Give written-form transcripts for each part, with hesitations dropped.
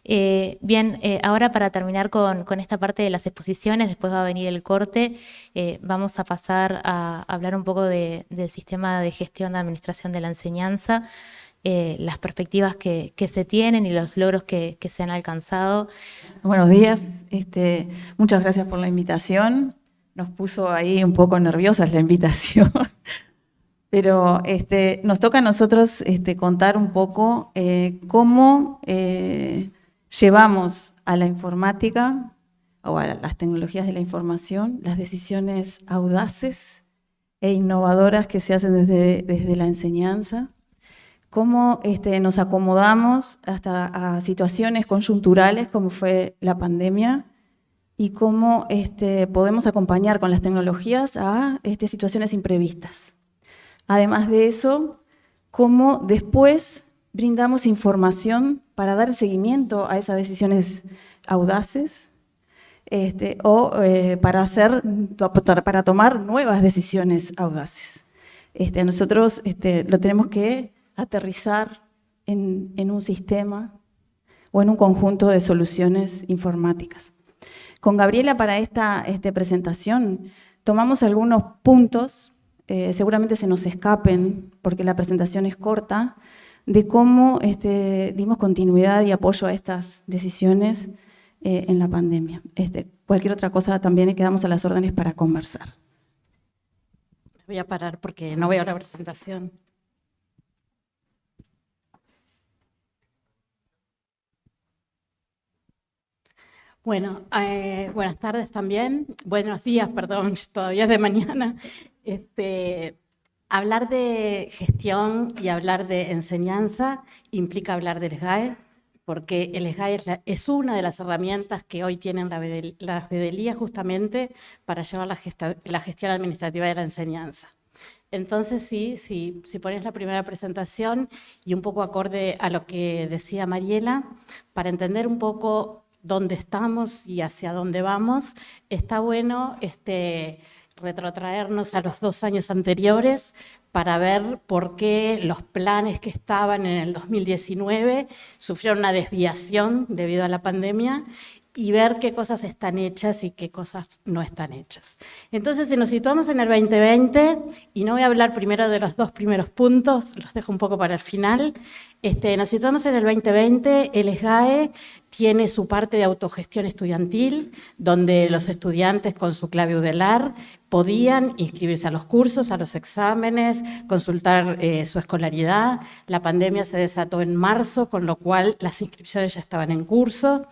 Bien, ahora para terminar con esta parte de las exposiciones, después va a venir el corte, vamos a pasar a hablar un poco del sistema de gestión de administración de la enseñanza, las perspectivas que se tienen y los logros que se han alcanzado. Buenos días, muchas gracias por la invitación. Nos puso ahí un poco nerviosas la invitación, pero nos toca a nosotros contar un poco cómo llevamos a la informática o a las tecnologías de la información las decisiones audaces e innovadoras que se hacen desde la enseñanza. Cómo nos acomodamos hasta a situaciones coyunturales como fue la pandemia y cómo podemos acompañar con las tecnologías a situaciones imprevistas. Además de eso, cómo después brindamos información para dar seguimiento a esas decisiones audaces para tomar nuevas decisiones audaces. A nosotros lo tenemos que aterrizar en un sistema o en un conjunto de soluciones informáticas. Con Gabriela para esta presentación tomamos algunos puntos, seguramente se nos escapen porque la presentación es corta, de cómo dimos continuidad y apoyo a estas decisiones en la pandemia. Cualquier otra cosa también quedamos a las órdenes para conversar. Voy a parar porque no veo la presentación. Bueno, buenas tardes también, buenos días, perdón, todavía es de mañana. Hablar de gestión y hablar de enseñanza implica hablar del SGAE, porque el SGAE es una de las herramientas que hoy tienen las vedelías justamente para llevar la gestión administrativa de la enseñanza. Entonces, si pones la primera presentación y un poco acorde a lo que decía Mariela, para entender un poco dónde estamos y hacia dónde vamos, está bueno retrotraernos a los 2 años anteriores para ver por qué los planes que estaban en el 2019 sufrieron una desviación debido a la pandemia y ver qué cosas están hechas y qué cosas no están hechas. Entonces, si nos situamos en el 2020, y no voy a hablar primero de los 2 primeros puntos, los dejo un poco para el final, nos situamos en el 2020, el SGAE tiene su parte de autogestión estudiantil, donde los estudiantes con su clave UDELAR podían inscribirse a los cursos, a los exámenes, consultar su escolaridad. La pandemia se desató en marzo, con lo cual las inscripciones ya estaban en curso.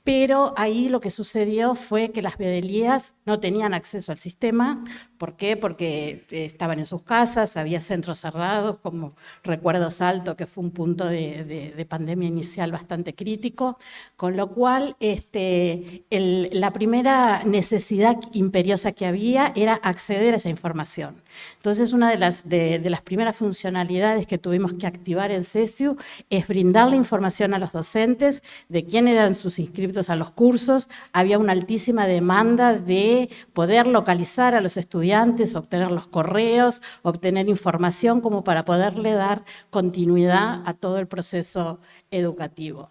Pero ahí lo que sucedió fue que las vedelías no tenían acceso al sistema. ¿Por qué? Porque estaban en sus casas, había centros cerrados, como recuerdo Salto, que fue un punto de pandemia inicial bastante crítico, con lo cual la primera necesidad imperiosa que había era acceder a esa información. Entonces, una de las primeras funcionalidades que tuvimos que activar en CESIU es brindar la información a los docentes de quién eran sus inscriptos a los cursos. Había una altísima demanda de poder localizar a los estudiantes, obtener los correos, obtener información como para poderle dar continuidad a todo el proceso educativo.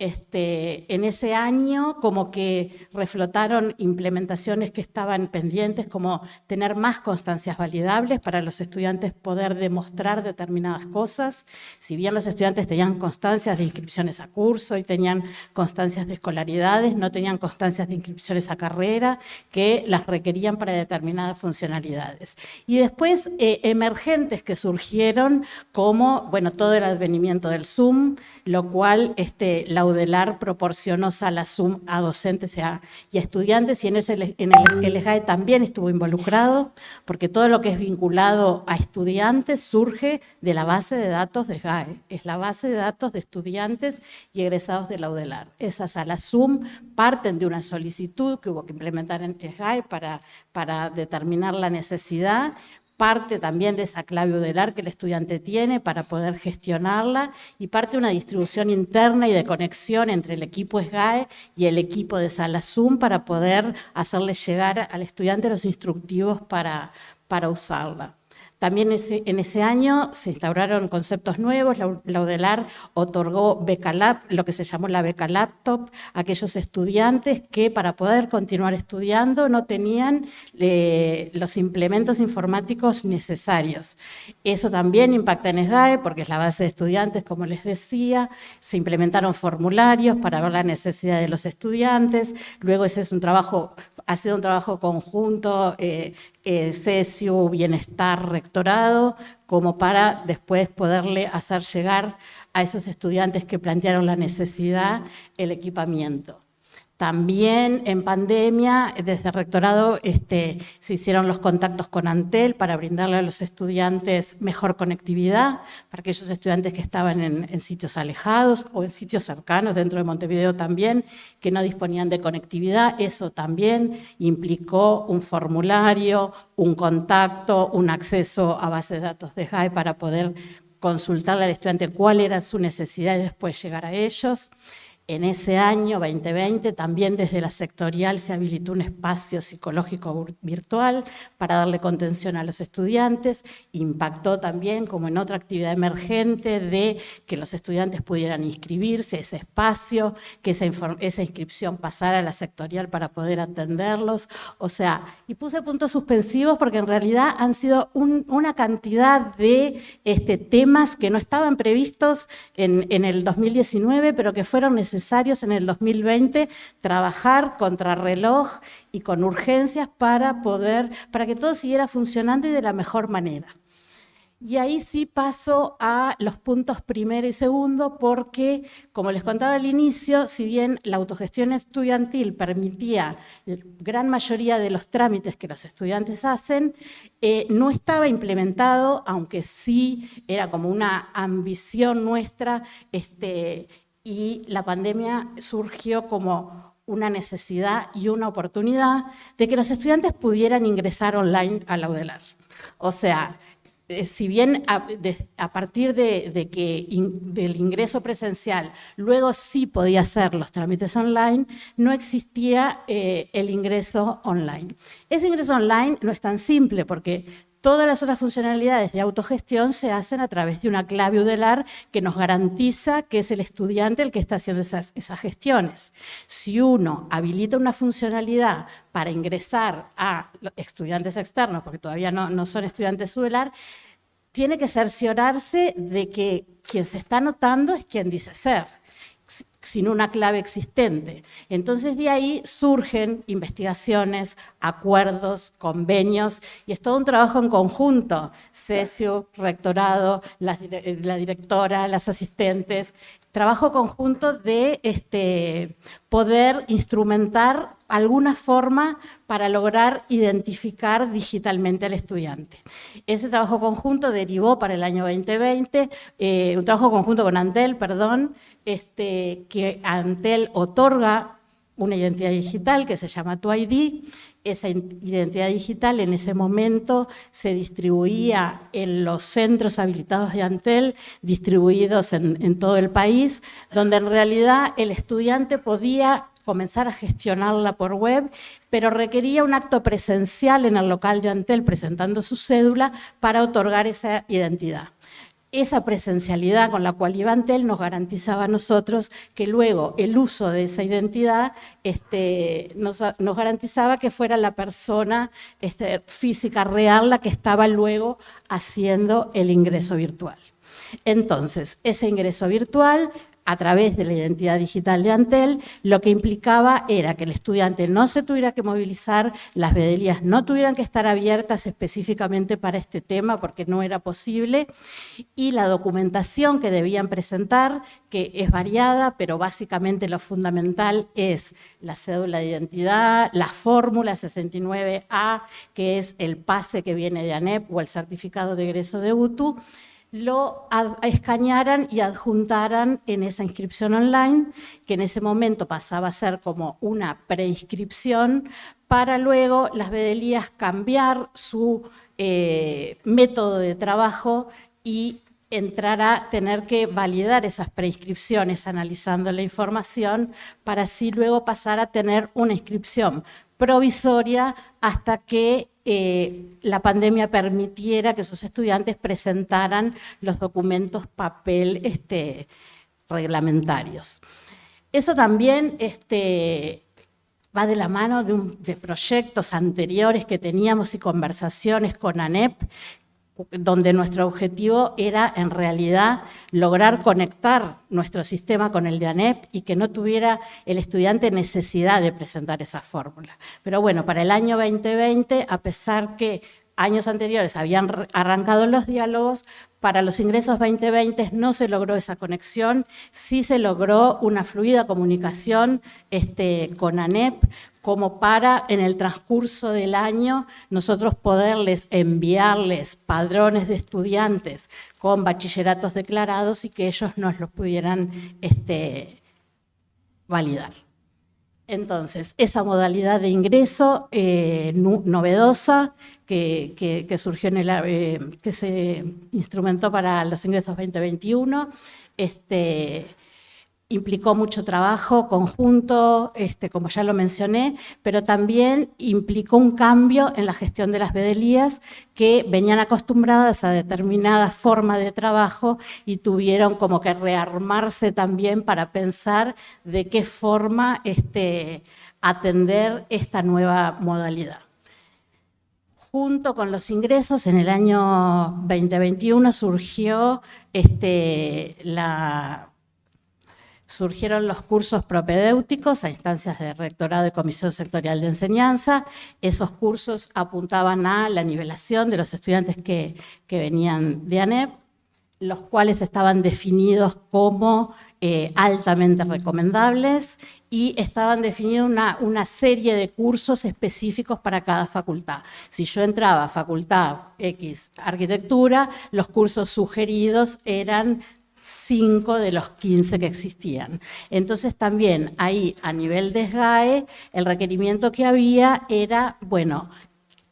En ese año como que reflotaron implementaciones que estaban pendientes, como tener más constancias validables para los estudiantes poder demostrar determinadas cosas. Si bien los estudiantes tenían constancias de inscripciones a curso y tenían constancias de escolaridades, no tenían constancias de inscripciones a carrera que las requerían para determinadas funcionalidades. Y después emergentes que surgieron como, bueno, todo el advenimiento del Zoom, lo cual la UDELAR proporcionó sala Zoom a docentes y a estudiantes, y en eso el SGAE también estuvo involucrado, porque todo lo que es vinculado a estudiantes surge de la base de datos de SGAE, es la base de datos de estudiantes y egresados de la UDELAR. Esas salas Zoom parten de una solicitud que hubo que implementar en SGAE para determinar la necesidad, parte también de esa clave UDELAR que el estudiante tiene para poder gestionarla, y parte de una distribución interna y de conexión entre el equipo SGAE y el equipo de sala Zoom para poder hacerle llegar al estudiante los instructivos para usarla. También en ese año se instauraron conceptos nuevos. La UDELAR otorgó lo que se llamó la beca laptop a aquellos estudiantes que para poder continuar estudiando no tenían los implementos informáticos necesarios. Eso también impacta en SGAE porque es la base de estudiantes, como les decía. Se implementaron formularios para ver la necesidad de los estudiantes. Luego ese es ha sido un trabajo conjunto, CESIU, Bienestar, Rectorado, como para después poderle hacer llegar a esos estudiantes que plantearon la necesidad el equipamiento. También en pandemia, desde el Rectorado se hicieron los contactos con Antel para brindarle a los estudiantes mejor conectividad, para aquellos estudiantes que estaban en sitios alejados o en sitios cercanos, dentro de Montevideo también, que no disponían de conectividad. Eso también implicó un formulario, un contacto, un acceso a bases de datos de SGAE para poder consultarle al estudiante cuál era su necesidad y después llegar a ellos. En ese año 2020 también desde la sectorial se habilitó un espacio psicológico virtual para darle contención a los estudiantes. Impactó también, como en otra actividad emergente, de que los estudiantes pudieran inscribirse a ese espacio, que esa inscripción pasara a la sectorial para poder atenderlos. O sea, y puse puntos suspensivos porque en realidad han sido una cantidad de temas que no estaban previstos en el 2019, pero que fueron necesarios en el 2020 trabajar contrarreloj y con urgencias para que todo siguiera funcionando y de la mejor manera. Y ahí sí paso a los puntos primero y segundo, porque, como les contaba al inicio, si bien la autogestión estudiantil permitía la gran mayoría de los trámites que los estudiantes hacen, no estaba implementado, aunque sí era como una ambición nuestra, y la pandemia surgió como una necesidad y una oportunidad de que los estudiantes pudieran ingresar online a la UDELAR. O sea, si bien a partir del ingreso presencial, luego sí podía hacer los trámites online, no existía el ingreso online. Ese ingreso online no es tan simple porque todas las otras funcionalidades de autogestión se hacen a través de una clave UDELAR que nos garantiza que es el estudiante el que está haciendo esas gestiones. Si uno habilita una funcionalidad para ingresar a estudiantes externos, porque todavía no son estudiantes UDELAR, tiene que cerciorarse de que quien se está anotando es quien dice ser, sin una clave existente. Entonces de ahí surgen investigaciones, acuerdos, convenios, y es todo un trabajo en conjunto, CESIU, Rectorado, la directora, las asistentes, trabajo conjunto de poder instrumentar alguna forma para lograr identificar digitalmente al estudiante. Ese trabajo conjunto derivó para el año 2020, un trabajo conjunto con Antel, perdón, que Antel otorga una identidad digital que se llama Tu ID. Esa identidad digital en ese momento se distribuía en los centros habilitados de Antel, distribuidos en todo el país, donde en realidad el estudiante podía comenzar a gestionarla por web, pero requería un acto presencial en el local de Antel presentando su cédula para otorgar esa identidad. Esa presencialidad con la cual iba Antel nos garantizaba a nosotros que luego el uso de esa identidad nos garantizaba que fuera la persona física real la que estaba luego haciendo el ingreso virtual. Entonces, ese ingreso virtual, a través de la identidad digital de Antel, lo que implicaba era que el estudiante no se tuviera que movilizar, las vedelías no tuvieran que estar abiertas específicamente para este tema porque no era posible, y la documentación que debían presentar, que es variada, pero básicamente lo fundamental es la cédula de identidad, la fórmula 69A, que es el pase que viene de ANEP o el certificado de egreso de UTU, lo escanearan y adjuntaran en esa inscripción online, que en ese momento pasaba a ser como una preinscripción, para luego las vedelías cambiar su método de trabajo y entrar a tener que validar esas preinscripciones analizando la información para así luego pasar a tener una inscripción provisoria hasta que la pandemia permitiera que esos estudiantes presentaran los documentos papel reglamentarios. Eso también va de la mano de proyectos anteriores que teníamos y conversaciones con ANEP, donde nuestro objetivo era en realidad lograr conectar nuestro sistema con el de ANEP y que no tuviera el estudiante necesidad de presentar esa fórmula. Pero bueno, para el año 2020, a pesar que años anteriores habían arrancado los diálogos, para los ingresos 2020 no se logró esa conexión, sí se logró una fluida comunicación con ANEP, como para en el transcurso del año nosotros poderles enviarles padrones de estudiantes con bachilleratos declarados y que ellos nos los pudieran validar. Entonces, esa modalidad de ingreso novedosa que surgió que se instrumentó para los ingresos 2021, implicó mucho trabajo conjunto, como ya lo mencioné, pero también implicó un cambio en la gestión de las vedelías que venían acostumbradas a determinada forma de trabajo y tuvieron como que rearmarse también para pensar de qué forma atender esta nueva modalidad. Junto con los ingresos, en el año 2021 surgieron los cursos propedéuticos a instancias de rectorado y comisión sectorial de enseñanza. Esos cursos apuntaban a la nivelación de los estudiantes que venían de ANEP, los cuales estaban definidos como altamente recomendables y estaban definidos una serie de cursos específicos para cada facultad. Si yo entraba a facultad X arquitectura, los cursos sugeridos eran 5 de los 15 que existían. Entonces también ahí a nivel de SGAE el requerimiento que había era, bueno,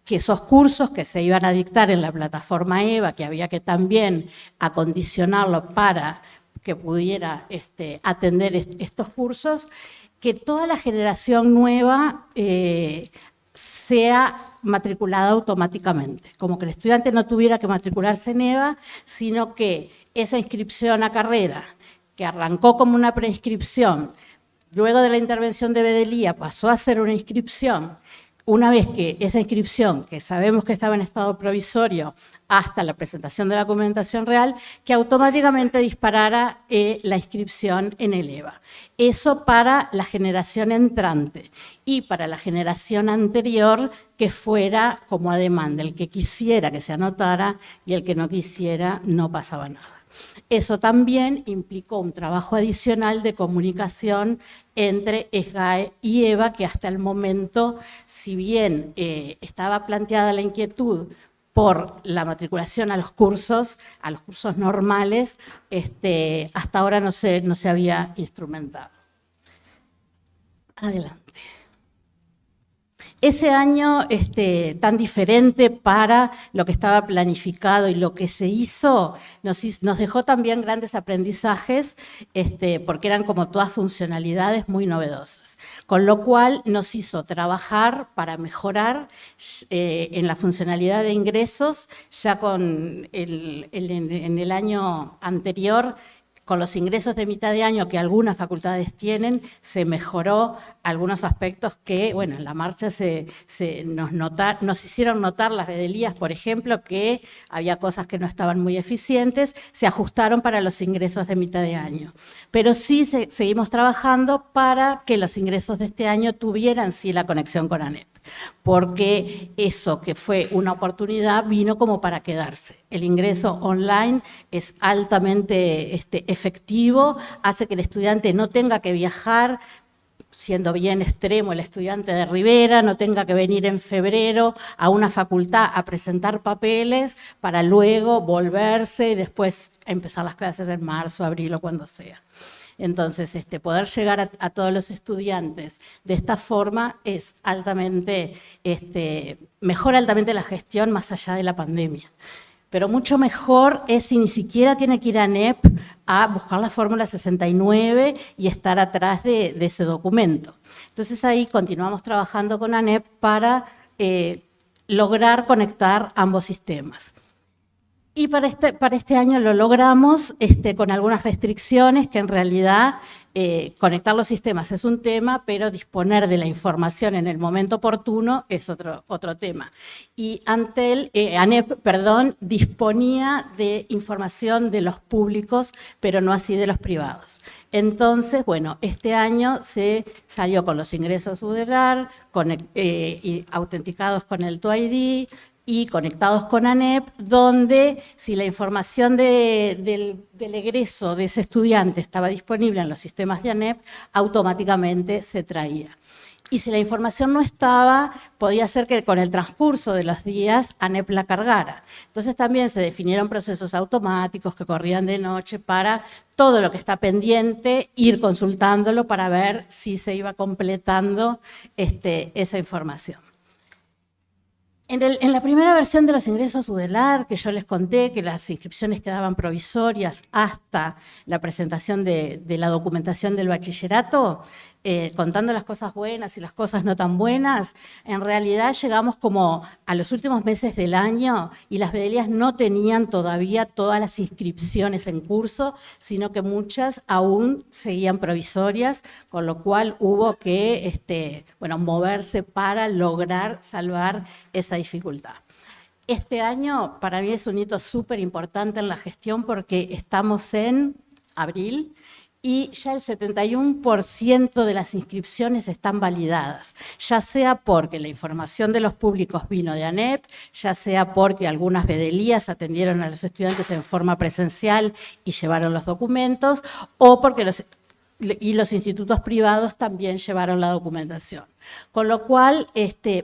que esos cursos que se iban a dictar en la plataforma EVA, que había que también acondicionarlo para que pudiera atender estos cursos, que toda la generación nueva sea matriculada automáticamente, como que el estudiante no tuviera que matricularse en EVA, sino que esa inscripción a carrera, que arrancó como una preinscripción, luego de la intervención de vedelía pasó a ser una inscripción. Una vez que esa inscripción, que sabemos que estaba en estado provisorio hasta la presentación de la documentación real, que automáticamente disparara la inscripción en el EVA. Eso para la generación entrante y para la generación anterior que fuera como a demanda. El que quisiera que se anotara y el que no quisiera no pasaba nada. Eso también implicó un trabajo adicional de comunicación entre SGAE y EVA, que hasta el momento, si bien estaba planteada la inquietud por la matriculación a los cursos normales, hasta ahora no se había instrumentado. Adelante. Ese año tan diferente para lo que estaba planificado y lo que se hizo, nos dejó también grandes aprendizajes, porque eran como todas funcionalidades muy novedosas. Con lo cual nos hizo trabajar para mejorar en la funcionalidad de ingresos, ya en el año anterior, con los ingresos de mitad de año que algunas facultades tienen, se mejoró algunos aspectos que, bueno, en la marcha nos hicieron notar las vedelías, por ejemplo, que había cosas que no estaban muy eficientes, se ajustaron para los ingresos de mitad de año. Pero sí seguimos trabajando para que los ingresos de este año tuvieran sí la conexión con ANEP, porque eso que fue una oportunidad vino como para quedarse. El ingreso online es altamente efectivo, hace que el estudiante no tenga que viajar, siendo bien extremo el estudiante de Rivera, no tenga que venir en febrero a una facultad a presentar papeles para luego volverse y después empezar las clases en marzo, abril o cuando sea. Entonces, poder llegar a todos los estudiantes de esta forma es altamente, mejora altamente la gestión más allá de la pandemia. pero mucho mejor es si ni siquiera tiene que ir a ANEP a buscar la fórmula 69 y estar atrás de ese documento. Entonces ahí continuamos trabajando con ANEP para lograr conectar ambos sistemas. Y para este año lo logramos con algunas restricciones que en realidad conectar los sistemas es un tema, pero disponer de la información en el momento oportuno es otro tema. Y ANEP, disponía de información de los públicos, pero no así de los privados. Entonces, bueno, este año se salió con los ingresos UDELAR, autenticados con el TUID, y conectados con ANEP, donde si la información del egreso de ese estudiante estaba disponible en los sistemas de ANEP, automáticamente se traía. Y si la información no estaba, podía ser que con el transcurso de los días ANEP la cargara. Entonces también se definieron procesos automáticos que corrían de noche para todo lo que está pendiente, ir consultándolo para ver si se iba completando esa información. En la primera versión de los ingresos UDELAR, que yo les conté que las inscripciones quedaban provisorias hasta la presentación de la documentación del bachillerato, contando las cosas buenas y las cosas no tan buenas, en realidad llegamos como a los últimos meses del año y las vedelías no tenían todavía todas las inscripciones en curso, sino que muchas aún seguían provisorias, con lo cual hubo que moverse para lograr salvar esa dificultad. Este año para mí es un hito súper importante en la gestión porque estamos en abril y ya el 71% de las inscripciones están validadas, ya sea porque la información de los públicos vino de ANEP, ya sea porque algunas vedelías atendieron a los estudiantes en forma presencial y llevaron los documentos, o porque los institutos privados también llevaron la documentación. Con lo cual,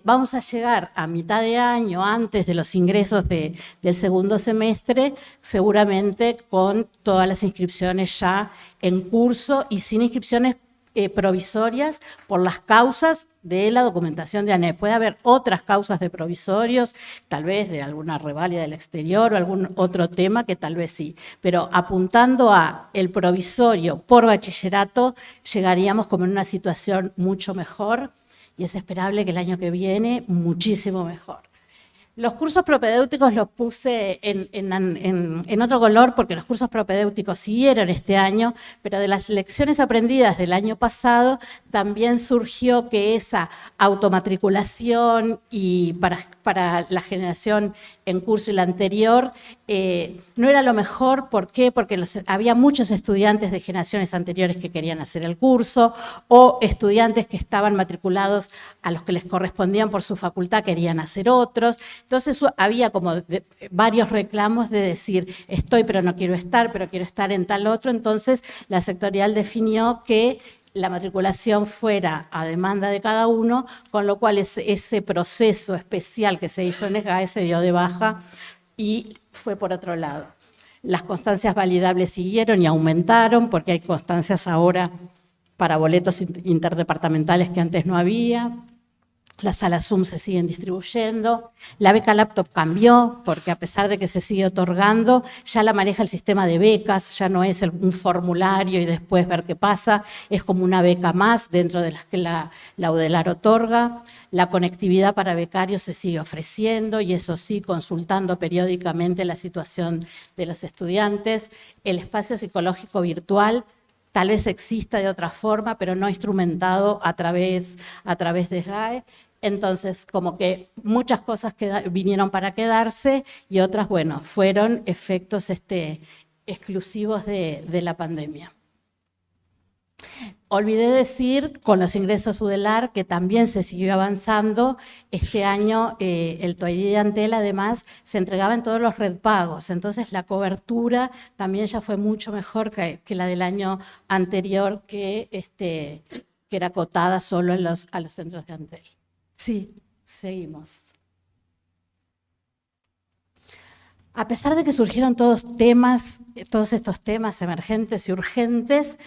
vamos a llegar a mitad de año, antes de los ingresos del segundo semestre, seguramente con todas las inscripciones ya en curso y sin inscripciones provisorias por las causas de la documentación de ANEP. Puede haber otras causas de provisorios, tal vez de alguna reválida del exterior o algún otro tema que tal vez sí, pero apuntando a el provisorio por bachillerato, llegaríamos como en una situación mucho mejor y es esperable que el año que viene muchísimo mejor. Los cursos propedéuticos los puse en otro color porque los cursos propedéuticos siguieron este año, pero de las lecciones aprendidas del año pasado también surgió que esa automatriculación y para la generación en curso y la anterior no era lo mejor. ¿Por qué? Porque había muchos estudiantes de generaciones anteriores que querían hacer el curso o estudiantes que estaban matriculados a los que les correspondían por su facultad querían hacer otros. Entonces había como varios reclamos de decir, estoy pero no quiero estar, pero quiero estar en tal otro. Entonces la sectorial definió que la matriculación fuera a demanda de cada uno, con lo cual ese proceso especial que se hizo en SGAE se dio de baja y fue por otro lado. Las constancias validables siguieron y aumentaron porque hay constancias ahora para boletos interdepartamentales que antes no había. Las salas Zoom se siguen distribuyendo. La beca laptop cambió porque a pesar de que se sigue otorgando, ya la maneja el sistema de becas, ya no es un formulario y después ver qué pasa, es como una beca más dentro de las que la UDELAR otorga. La conectividad para becarios se sigue ofreciendo y eso sí, consultando periódicamente la situación de los estudiantes. El espacio psicológico virtual tal vez exista de otra forma, pero no instrumentado a través de SGAE. Entonces, como que muchas cosas vinieron para quedarse y otras, bueno, fueron efectos exclusivos de la pandemia. Olvidé decir, con los ingresos UDELAR, que también se siguió avanzando. Este año el TUID de Antel, además, se entregaba en todos los redpagos. Entonces, la cobertura también ya fue mucho mejor que la del año anterior, que era acotada solo a los centros de Antel. Sí, seguimos. A pesar de que surgieron todos estos temas emergentes y urgentes,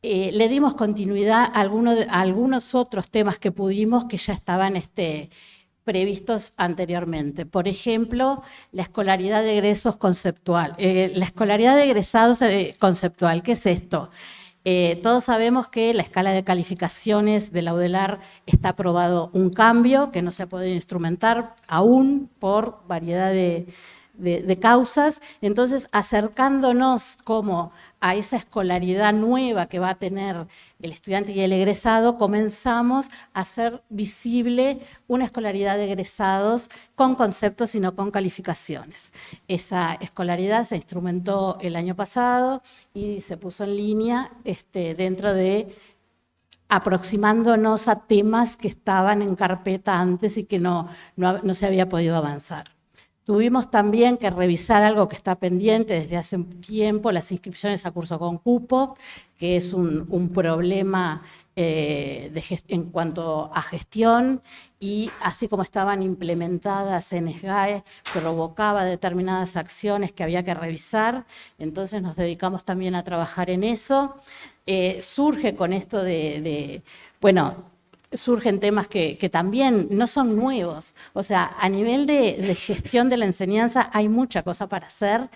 le dimos continuidad a algunos otros temas que pudimos, que ya estaban previstos anteriormente. Por ejemplo, la escolaridad de egresos conceptual. La escolaridad de egresados conceptual, ¿qué es esto? Todos sabemos que la escala de calificaciones de la UDELAR está aprobado un cambio que no se ha podido instrumentar aún por variedad de causas. Entonces, acercándonos como a esa escolaridad nueva que va a tener el estudiante y el egresado, comenzamos a hacer visible una escolaridad de egresados con conceptos y no con calificaciones. Esa escolaridad se instrumentó el año pasado y se puso en línea dentro de aproximándonos a temas que estaban en carpeta antes y que no se había podido avanzar. Tuvimos también que revisar algo que está pendiente desde hace un tiempo, las inscripciones a curso con cupo, que es un problema en cuanto a gestión, y así como estaban implementadas en SGAE, provocaba determinadas acciones que había que revisar. Entonces nos dedicamos también a trabajar en eso. Surge con esto surgen temas que también no son nuevos. O sea, a nivel de gestión de la enseñanza hay mucha cosa para hacer,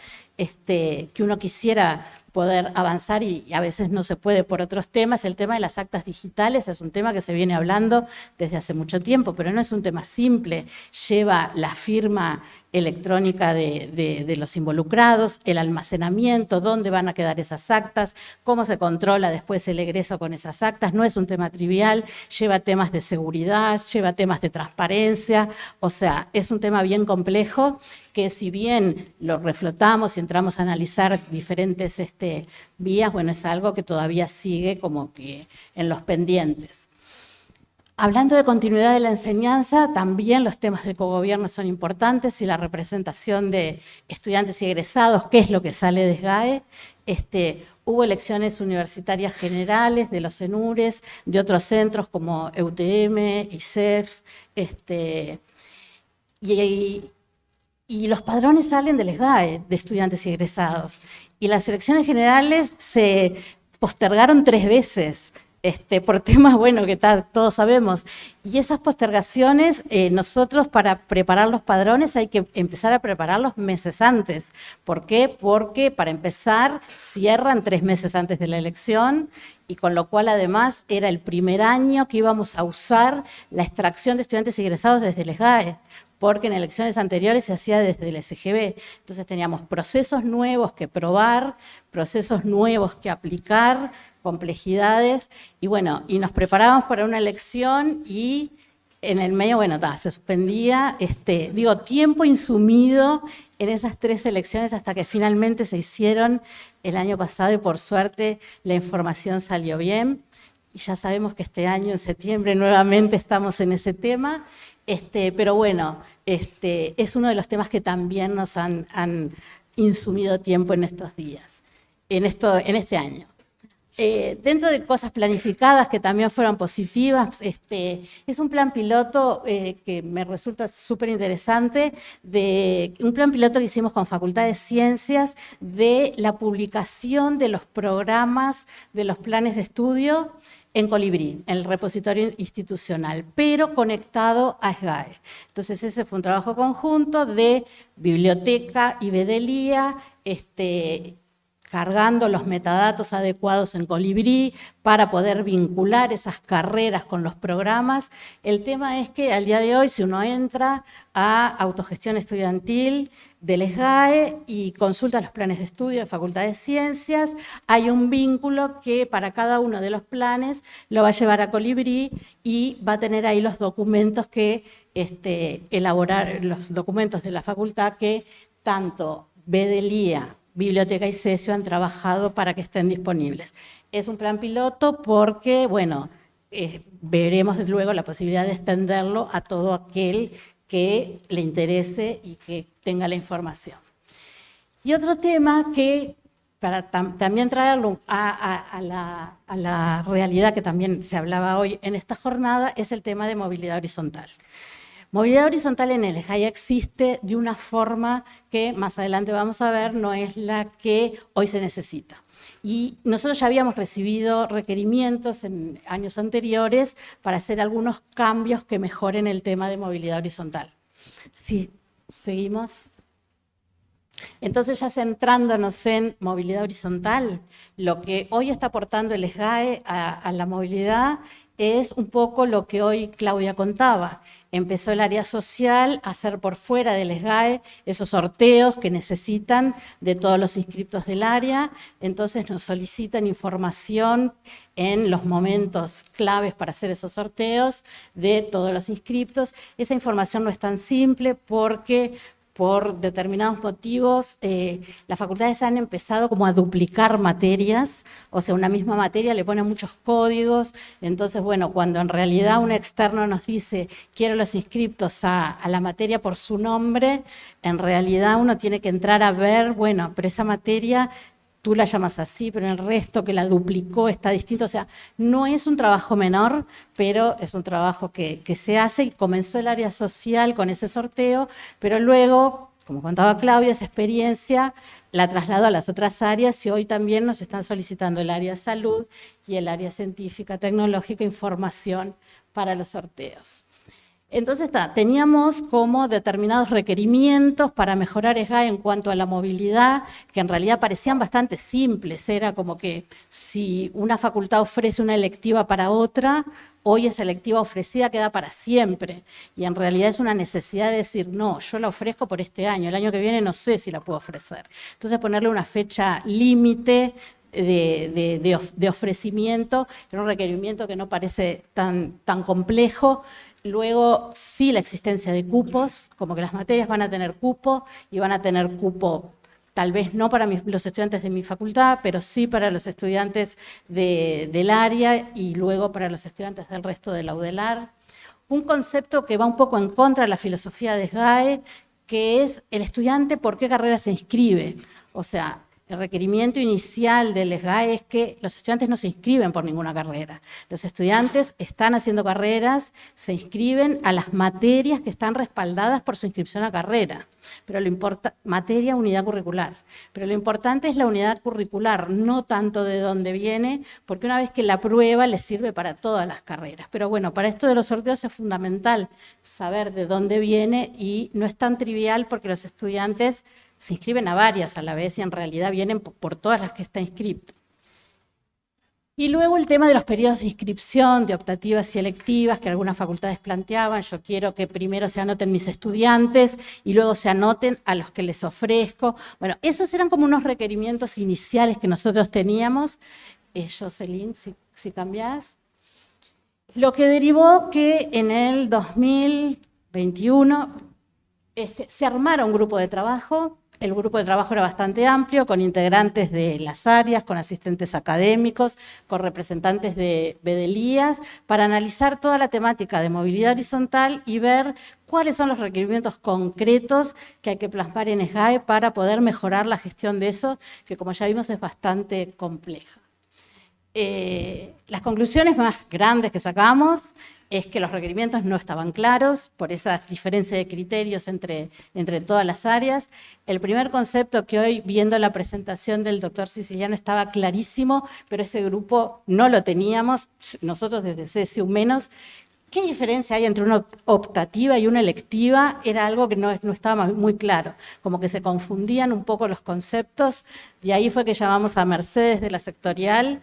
que uno quisiera poder avanzar y a veces no se puede por otros temas. El tema de las actas digitales es un tema que se viene hablando desde hace mucho tiempo, pero no es un tema simple. Lleva la firma electrónica de los involucrados, el almacenamiento, dónde van a quedar esas actas, cómo se controla después el egreso con esas actas. No es un tema trivial, lleva temas de seguridad, lleva temas de transparencia. O sea, es un tema bien complejo que, si bien lo reflotamos y entramos a analizar diferentes vías, bueno, es algo que todavía sigue como que en los pendientes. Hablando de continuidad de la enseñanza, también los temas de cogobierno son importantes, y la representación de estudiantes y egresados, qué es lo que sale de SGAE. Hubo elecciones universitarias generales de los ENURES, de otros centros como EUTM, ISEF, y los padrones salen del SGAE de estudiantes y egresados. Y las elecciones generales se postergaron 3 veces. Por temas, bueno, que todos sabemos. Y esas postergaciones, nosotros para preparar los padrones hay que empezar a prepararlos meses antes. ¿Por qué? Porque para empezar cierran 3 meses antes de la elección, y con lo cual además era el primer año que íbamos a usar la extracción de estudiantes egresados desde el SGAE, porque en elecciones anteriores se hacía desde el SGB. Entonces teníamos procesos nuevos que probar, procesos nuevos que aplicar, complejidades, y bueno, y nos preparábamos para una elección, y en el medio, bueno, se suspendía, tiempo insumido en esas 3 elecciones hasta que finalmente se hicieron el año pasado, y por suerte la información salió bien. Y ya sabemos que este año, en septiembre, nuevamente estamos en ese tema, pero bueno, es uno de los temas que también nos han insumido tiempo en estos días, en este año. Dentro de cosas planificadas que también fueron positivas, es un plan piloto que me resulta súper interesante, un plan piloto que hicimos con Facultad de Ciencias de la publicación de los programas de los planes de estudio en Colibrí, en el repositorio institucional, pero conectado a SGAE. Entonces ese fue un trabajo conjunto de biblioteca y Bedelía, cargando los metadatos adecuados en Colibrí para poder vincular esas carreras con los programas. El tema es que al día de hoy, si uno entra a autogestión estudiantil del SGAE y consulta los planes de estudio de Facultad de Ciencias, hay un vínculo que para cada uno de los planes lo va a llevar a Colibrí, y va a tener ahí los documentos que elaborar, los documentos de la facultad que tanto Bedelía, Biblioteca y CESIO han trabajado para que estén disponibles. Es un plan piloto porque, bueno, veremos luego la posibilidad de extenderlo a todo aquel que le interese y que tenga la información. Y otro tema que, para también traerlo a la realidad que también se hablaba hoy en esta jornada, es el tema de movilidad horizontal. Movilidad horizontal en el SGAE existe de una forma que más adelante vamos a ver, no es la que hoy se necesita. Y nosotros ya habíamos recibido requerimientos en años anteriores para hacer algunos cambios que mejoren el tema de movilidad horizontal. Sí, seguimos. Entonces, ya centrándonos en movilidad horizontal, lo que hoy está aportando el SGAE a la movilidad es un poco lo que hoy Claudia contaba. Empezó el área social a hacer por fuera del SGAE esos sorteos que necesitan de todos los inscriptos del área, entonces nos solicitan información en los momentos claves para hacer esos sorteos de todos los inscriptos. Esa información no es tan simple porque por determinados motivos, las facultades han empezado como a duplicar materias, o sea, una misma materia le pone muchos códigos, entonces, bueno, cuando en realidad un externo nos dice, quiero los inscriptos a la materia por su nombre, en realidad uno tiene que entrar a ver, bueno, pero esa materia tú la llamas así, pero el resto que la duplicó está distinto. O sea, no es un trabajo menor, pero es un trabajo que se hace y comenzó el área social con ese sorteo, pero luego, como contaba Claudia, esa experiencia la trasladó a las otras áreas y hoy también nos están solicitando el área salud y el área científica, tecnológica, información para los sorteos. Entonces, teníamos como determinados requerimientos para mejorar SGAE en cuanto a la movilidad, que en realidad parecían bastante simples. Era como que si una facultad ofrece una electiva para otra, hoy esa electiva ofrecida queda para siempre. Y en realidad es una necesidad de decir, no, yo la ofrezco por este año, el año que viene no sé si la puedo ofrecer. Entonces, ponerle una fecha límite de ofrecimiento, era un requerimiento que no parece tan complejo. Luego, sí, la existencia de cupos, como que las materias van a tener cupo y van a tener cupo, tal vez no para los estudiantes de mi facultad, pero sí para los estudiantes del área y luego para los estudiantes del resto de la UDELAR. Un concepto que va un poco en contra de la filosofía de SGAE, que es el estudiante por qué carrera se inscribe. O sea, el requerimiento inicial del SGAE es que los estudiantes no se inscriben por ninguna carrera. Los estudiantes están haciendo carreras, se inscriben a las materias que están respaldadas por su inscripción a carrera. Pero lo importa, materia, unidad curricular. Pero lo importante es la unidad curricular, no tanto de dónde viene, porque una vez que la prueba les sirve para todas las carreras. Pero bueno, para esto de los sorteos es fundamental saber de dónde viene y no es tan trivial porque los estudiantes se inscriben a varias a la vez y en realidad vienen por todas las que está inscrito. Y luego el tema de los periodos de inscripción, de optativas y electivas, que algunas facultades planteaban. Yo quiero que primero se anoten mis estudiantes y luego se anoten a los que les ofrezco. Bueno, esos eran como unos requerimientos iniciales que nosotros teníamos. Jocelyn, si cambiás. Lo que derivó que en el 2021 se armara un grupo de trabajo. El grupo de trabajo era bastante amplio, con integrantes de las áreas, con asistentes académicos, con representantes de BDLIAS, para analizar toda la temática de movilidad horizontal y ver cuáles son los requerimientos concretos que hay que plasmar en SGAE para poder mejorar la gestión de eso, que como ya vimos es bastante compleja. Las conclusiones más grandes que sacamos es que los requerimientos no estaban claros por esa diferencia de criterios entre todas las áreas. El primer concepto que hoy, viendo la presentación del doctor Siciliano, estaba clarísimo, pero ese grupo no lo teníamos, nosotros desde CSU menos. ¿Qué diferencia hay entre una optativa y una electiva? Era algo que no estaba muy claro, como que se confundían un poco los conceptos, y ahí fue que llamamos a Mercedes de la sectorial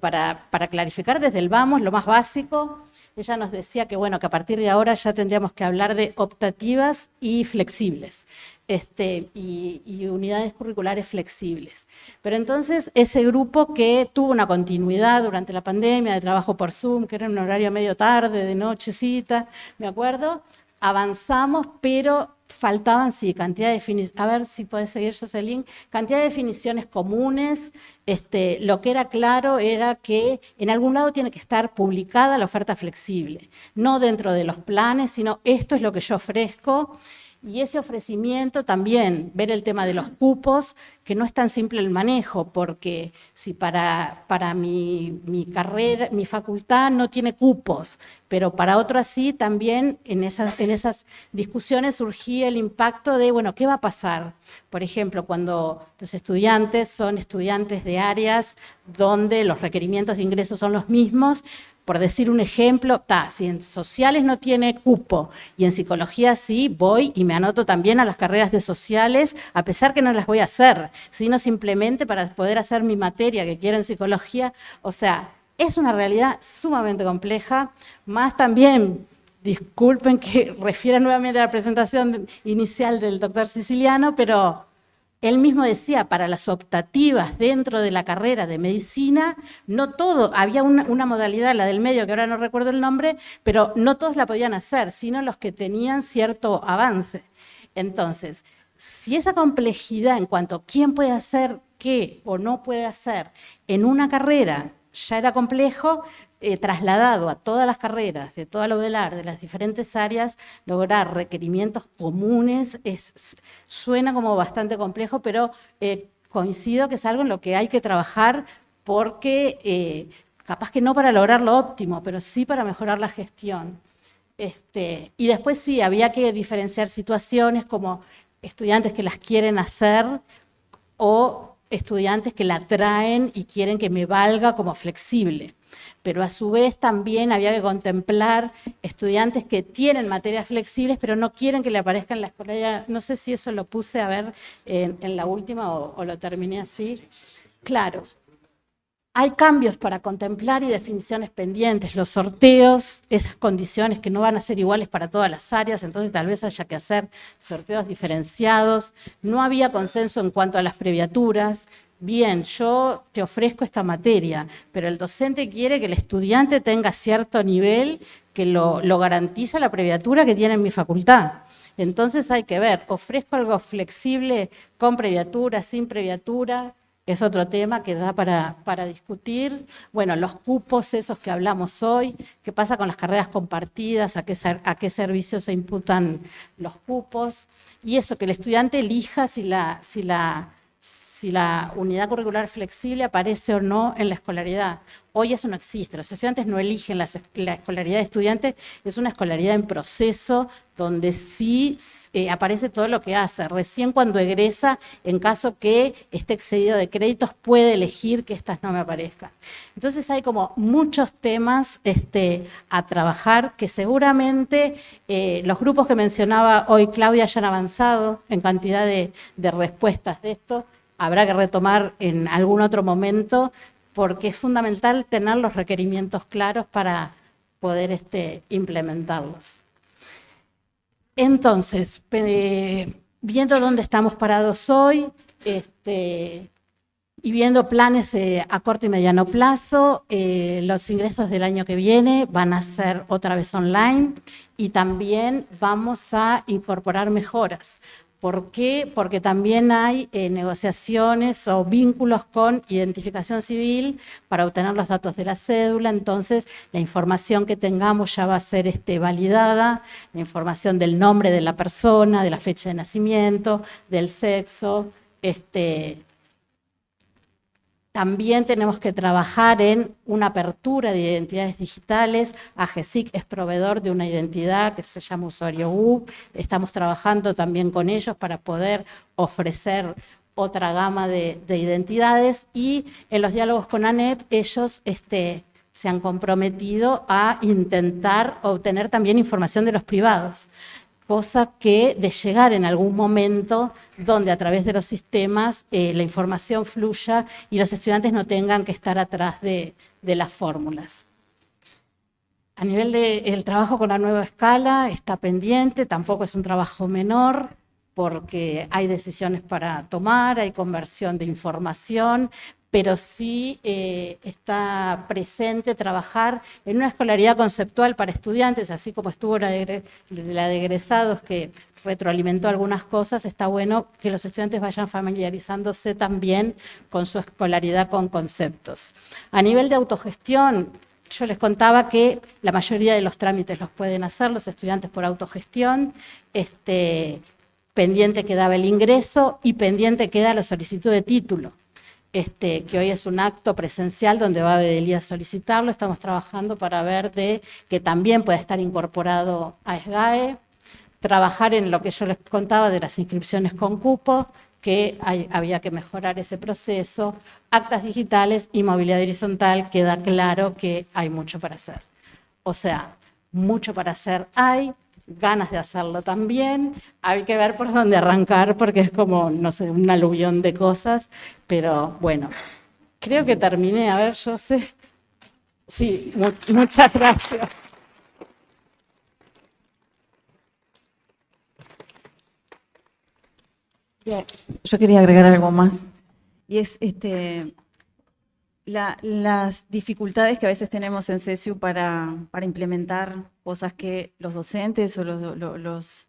para clarificar desde el vamos, lo más básico. Ella nos decía que, bueno, que a partir de ahora ya tendríamos que hablar de optativas y flexibles, y unidades curriculares flexibles. Pero entonces ese grupo que tuvo una continuidad durante la pandemia de trabajo por Zoom, que era un horario medio tarde, de nochecita, me acuerdo, avanzamos, pero faltaban, sí, cantidad de definiciones, a ver si puedes seguir, Jocelyn, cantidad de definiciones comunes. Lo que era claro era que en algún lado tiene que estar publicada la oferta flexible, no dentro de los planes, sino esto es lo que yo ofrezco. Y ese ofrecimiento también, ver el tema de los cupos, que no es tan simple el manejo, porque si para mi carrera, mi facultad no tiene cupos, pero para otras sí, también en esas discusiones surgía el impacto de, bueno, ¿qué va a pasar? Por ejemplo, cuando los estudiantes son estudiantes de áreas donde los requerimientos de ingreso son los mismos. Por decir un ejemplo, si en sociales no tiene cupo y en psicología sí, voy y me anoto también a las carreras de sociales, a pesar que no las voy a hacer, sino simplemente para poder hacer mi materia que quiero en psicología. O sea, es una realidad sumamente compleja, más también, disculpen que refiera nuevamente a la presentación inicial del doctor Siciliano, pero él mismo decía, para las optativas dentro de la carrera de medicina, no todo, había una modalidad, la del medio, que ahora no recuerdo el nombre, pero no todos la podían hacer, sino los que tenían cierto avance. Entonces, si esa complejidad en cuanto a quién puede hacer qué o no puede hacer en una carrera ya era complejo, trasladado a todas las carreras, de toda la UDELAR, de las diferentes áreas, lograr requerimientos comunes, suena como bastante complejo, pero coincido que es algo en lo que hay que trabajar porque capaz que no para lograr lo óptimo, pero sí para mejorar la gestión. Y después sí, había que diferenciar situaciones como estudiantes que las quieren hacer o estudiantes que la traen y quieren que me valga como flexible. Pero a su vez también había que contemplar estudiantes que tienen materias flexibles, pero no quieren que le aparezca en la escuela. No sé si eso lo puse a ver en la última o lo terminé así. Claro. Hay cambios para contemplar y definiciones pendientes, los sorteos, esas condiciones que no van a ser iguales para todas las áreas, entonces tal vez haya que hacer sorteos diferenciados. No había consenso en cuanto a las previaturas. Bien, yo te ofrezco esta materia, pero el docente quiere que el estudiante tenga cierto nivel que lo garantiza la previatura que tiene en mi facultad. Entonces hay que ver, ofrezco algo flexible con previatura, sin previatura. Es otro tema que da para discutir. Bueno, los cupos esos que hablamos hoy, qué pasa con las carreras compartidas, a qué servicios se imputan los cupos. Y eso, que el estudiante elija si la unidad curricular flexible aparece o no en la escolaridad. Hoy eso no existe, los estudiantes no eligen la escolaridad de estudiantes, es una escolaridad en proceso donde sí aparece todo lo que hace. Recién cuando egresa, en caso que esté excedido de créditos, puede elegir que estas no me aparezcan. Entonces hay como muchos temas a trabajar que seguramente los grupos que mencionaba hoy Claudia ya han avanzado en cantidad de respuestas de esto. Habrá que retomar en algún otro momento, porque es fundamental tener los requerimientos claros para poder implementarlos. Entonces, viendo dónde estamos parados hoy, y viendo planes a corto y mediano plazo, los ingresos del año que viene van a ser otra vez online y también vamos a incorporar mejoras. ¿Por qué? Porque también hay negociaciones o vínculos con identificación civil para obtener los datos de la cédula, entonces la información que tengamos ya va a ser validada, la información del nombre de la persona, de la fecha de nacimiento, del sexo. También tenemos que trabajar en una apertura de identidades digitales. AGESIC es proveedor de una identidad que se llama Usuario U. Estamos trabajando también con ellos para poder ofrecer otra gama de identidades. Y en los diálogos con ANEP, ellos se han comprometido a intentar obtener también información de los privados, cosa que de llegar en algún momento donde a través de los sistemas la información fluya y los estudiantes no tengan que estar atrás de las fórmulas. A nivel del trabajo con la nueva escala está pendiente, tampoco es un trabajo menor, porque hay decisiones para tomar, hay conversión de información, pero sí está presente trabajar en una escolaridad conceptual para estudiantes, así como estuvo la de egresados que retroalimentó algunas cosas. Está bueno que los estudiantes vayan familiarizándose también con su escolaridad con conceptos. A nivel de autogestión, yo les contaba que la mayoría de los trámites los pueden hacer los estudiantes por autogestión, pendiente quedaba el ingreso y pendiente queda la solicitud de título, que hoy es un acto presencial donde va a Bedelía a solicitarlo. Estamos trabajando para ver de que también pueda estar incorporado a SGAE, trabajar en lo que yo les contaba de las inscripciones con cupo, que había que mejorar ese proceso, actas digitales y movilidad horizontal. Queda claro que hay mucho para hacer. O sea, mucho para hacer hay, ganas de hacerlo también, hay que ver por dónde arrancar porque es como, no sé, un aluvión de cosas, pero bueno, creo que terminé. A ver, yo sé. Sí, muchas gracias. Yo quería agregar algo más, y es las dificultades que a veces tenemos en CESIU para implementar cosas que los docentes o los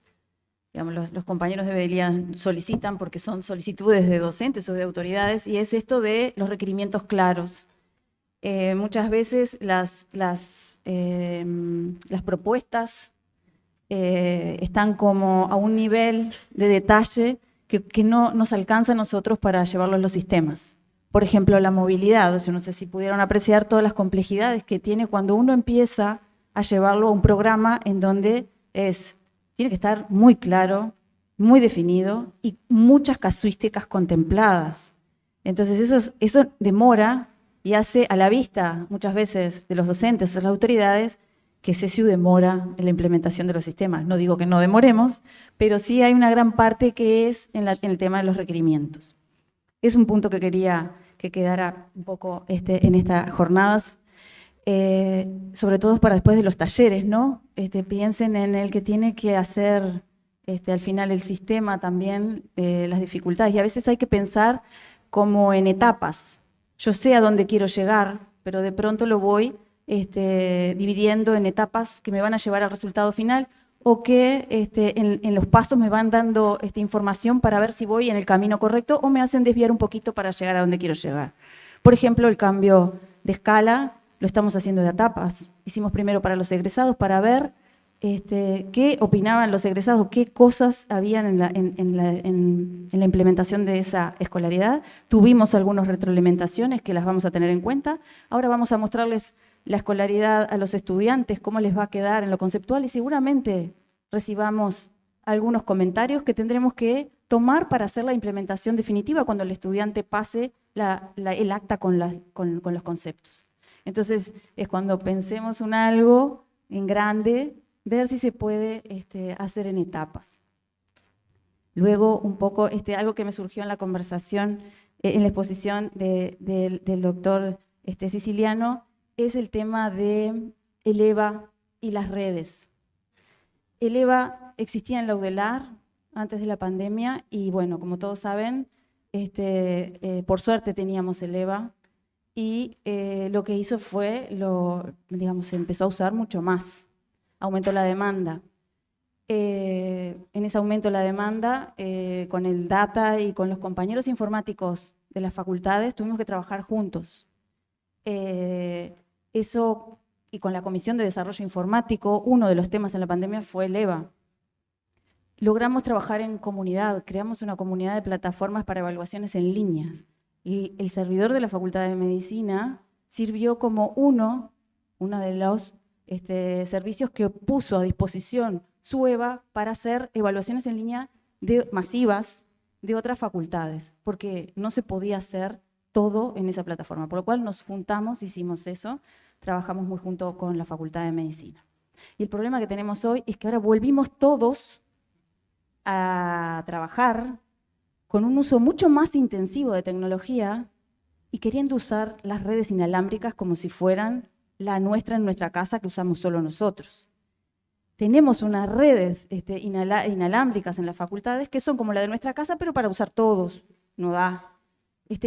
compañeros de Bedelía solicitan, porque son solicitudes de docentes o de autoridades, y es esto de los requerimientos claros. Muchas veces las propuestas están como a un nivel de detalle que no nos alcanza a nosotros para llevarlo a los sistemas. Por ejemplo, la movilidad. Yo no sé si pudieron apreciar todas las complejidades que tiene cuando uno empieza a llevarlo a un programa en donde tiene que estar muy claro, muy definido y muchas casuísticas contempladas. Entonces eso demora y hace a la vista muchas veces de los docentes o de las autoridades que CESIU demora en la implementación de los sistemas. No digo que no demoremos, pero sí hay una gran parte que es en el tema de los requerimientos. Es un punto que quería que quedara un poco en estas jornadas, sobre todo para después de los talleres, ¿no? Piensen en el que tiene que hacer al final el sistema también, las dificultades. Y a veces hay que pensar como en etapas. Yo sé a dónde quiero llegar, pero de pronto lo voy dividiendo en etapas que me van a llevar al resultado final, o que en los pasos me van dando información para ver si voy en el camino correcto o me hacen desviar un poquito para llegar a donde quiero llegar. Por ejemplo, el cambio de escala lo estamos haciendo de etapas. Hicimos primero para los egresados para ver qué opinaban los egresados, qué cosas habían en la implementación de esa escolaridad. Tuvimos algunas retroalimentaciones que las vamos a tener en cuenta. Ahora vamos a mostrarles la escolaridad a los estudiantes, cómo les va a quedar en lo conceptual, y seguramente recibamos algunos comentarios que tendremos que tomar para hacer la implementación definitiva cuando el estudiante pase el acta con los conceptos. Entonces, es cuando pensemos en algo en grande, ver si se puede hacer en etapas. Luego, un poco, algo que me surgió en la conversación, en la exposición del doctor Siciliano, es el tema de el EVA y las redes. El EVA existía en la UDELAR antes de la pandemia y, bueno, como todos saben, por suerte teníamos el EVA y lo que hizo fue, se empezó a usar mucho más. Aumentó la demanda. En ese aumento de la demanda, con el data y con los compañeros informáticos de las facultades, tuvimos que trabajar juntos. Eso, y con la Comisión de Desarrollo Informático, uno de los temas en la pandemia fue el EVA. Logramos trabajar en comunidad, creamos una comunidad de plataformas para evaluaciones en línea. Y el servidor de la Facultad de Medicina sirvió como uno de los servicios que puso a disposición su EVA para hacer evaluaciones en línea masivas de otras facultades, porque no se podía hacer todo en esa plataforma, por lo cual nos juntamos, hicimos eso, trabajamos muy junto con la Facultad de Medicina. Y el problema que tenemos hoy es que ahora volvimos todos a trabajar con un uso mucho más intensivo de tecnología y queriendo usar las redes inalámbricas como si fueran la nuestra en nuestra casa que usamos solo nosotros. Tenemos unas redes inalámbricas en las facultades que son como la de nuestra casa, pero para usar todos, no da.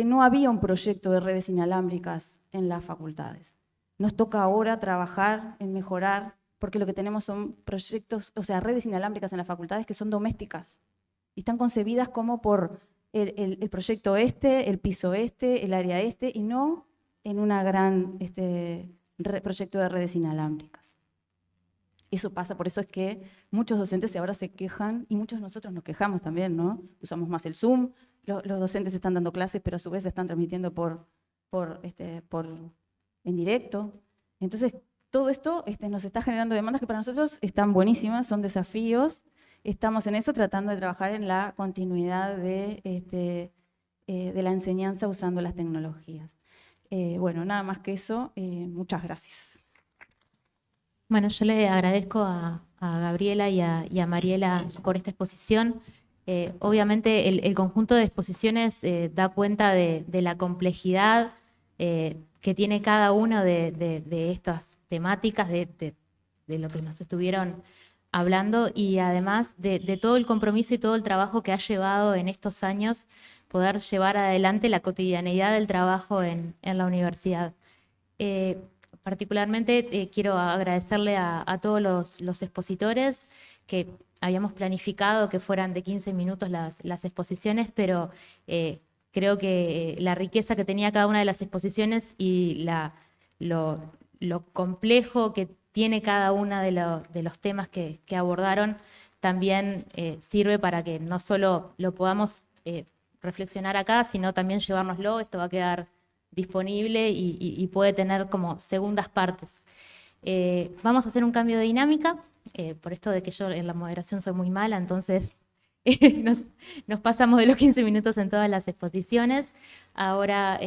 No había un proyecto de redes inalámbricas en las facultades. Nos toca ahora trabajar en mejorar, porque lo que tenemos son proyectos, o sea, redes inalámbricas en las facultades que son domésticas y están concebidas como por el proyecto el piso el área y no en una gran proyecto de redes inalámbricas. Eso pasa, por eso es que muchos docentes ahora se quejan, y muchos de nosotros nos quejamos también, ¿no? Usamos más el Zoom, los docentes están dando clases, pero a su vez están transmitiendo en directo. Entonces, todo esto nos está generando demandas que para nosotros están buenísimas, son desafíos. Estamos en eso tratando de trabajar en la continuidad de la enseñanza usando las tecnologías. Bueno, nada más que eso. Muchas gracias. Bueno, yo le agradezco a Gabriela y a Mariela por esta exposición. Obviamente el conjunto de exposiciones da cuenta de la complejidad que tiene cada una de estas temáticas, de lo que nos estuvieron hablando, y además de todo el compromiso y todo el trabajo que ha llevado en estos años poder llevar adelante la cotidianeidad del trabajo en la universidad. Particularmente quiero agradecerle a todos los expositores, que habíamos planificado que fueran de 15 minutos las exposiciones, pero creo que la riqueza que tenía cada una de las exposiciones y lo complejo que tiene cada uno de los temas que abordaron también sirve para que no solo lo podamos reflexionar acá, sino también llevárnoslo. Esto va a quedar disponible y puede tener como segundas partes. Vamos a hacer un cambio de dinámica, por esto de que yo en la moderación soy muy mala, entonces nos pasamos de los 15 minutos en todas las exposiciones. Ahora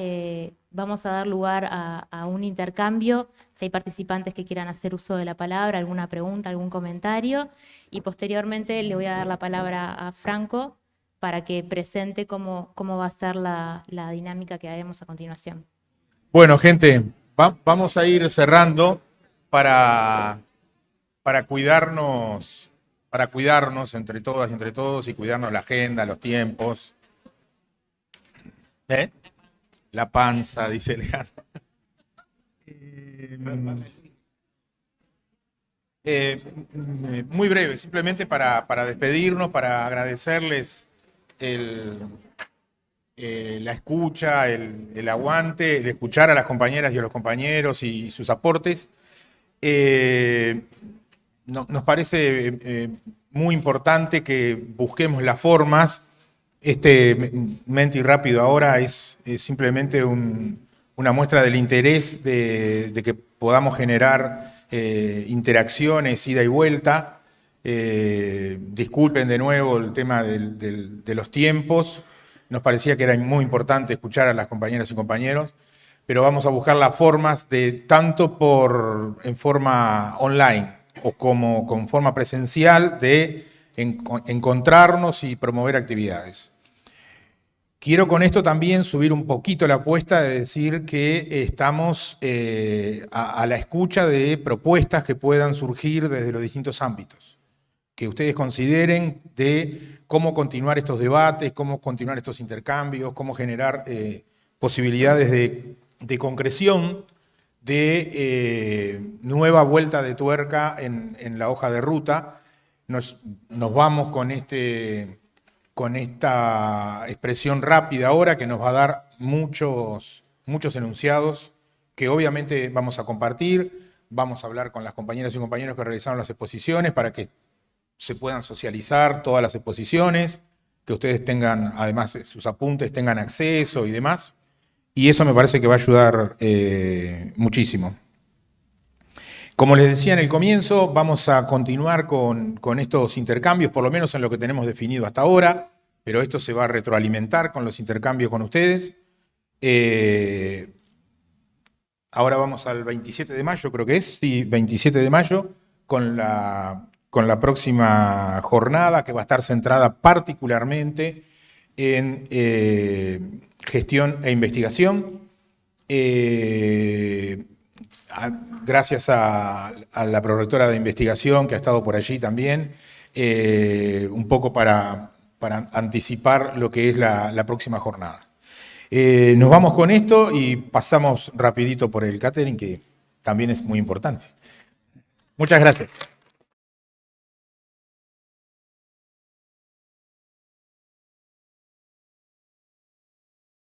vamos a dar lugar a un intercambio, si hay participantes que quieran hacer uso de la palabra, alguna pregunta, algún comentario, y posteriormente le voy a dar la palabra a Franco para que presente cómo va a ser la dinámica que haremos a continuación. Bueno, gente, vamos a ir cerrando para cuidarnos entre todas y entre todos, y cuidarnos la agenda, los tiempos. La panza, dice Alejandro. Muy breve, simplemente para despedirnos, para agradecerles la escucha, el aguante, el escuchar a las compañeras y a los compañeros y sus aportes. Nos parece muy importante que busquemos las formas. Menti Rápido ahora es simplemente una muestra del interés de que podamos generar interacciones, ida y vuelta. Disculpen de nuevo el tema de los tiempos. Nos parecía que era muy importante escuchar a las compañeras y compañeros, pero vamos a buscar las formas tanto en forma online o como con forma presencial de encontrarnos y promover actividades. Quiero con esto también subir un poquito la apuesta de decir que estamos a la escucha de propuestas que puedan surgir desde los distintos ámbitos, que ustedes consideren de cómo continuar estos debates, cómo continuar estos intercambios, cómo generar posibilidades de concreción, de nueva vuelta de tuerca en la hoja de ruta. Nos vamos con esta expresión rápida ahora, que nos va a dar muchos enunciados que obviamente vamos a compartir. Vamos a hablar con las compañeras y compañeros que realizaron las exposiciones para que se puedan socializar todas las exposiciones, que ustedes tengan, además sus apuntes, tengan acceso y demás. Y eso me parece que va a ayudar muchísimo. Como les decía en el comienzo, vamos a continuar con estos intercambios, por lo menos en lo que tenemos definido hasta ahora, pero esto se va a retroalimentar con los intercambios con ustedes. Ahora vamos al 27 de mayo, creo que es, sí, 27 de mayo, con la próxima jornada, que va a estar centrada particularmente en gestión e investigación. Gracias a la prorectora de investigación, que ha estado por allí también, un poco para anticipar lo que es la próxima jornada. Nos vamos con esto y pasamos rapidito por el catering, que también es muy importante. Muchas gracias.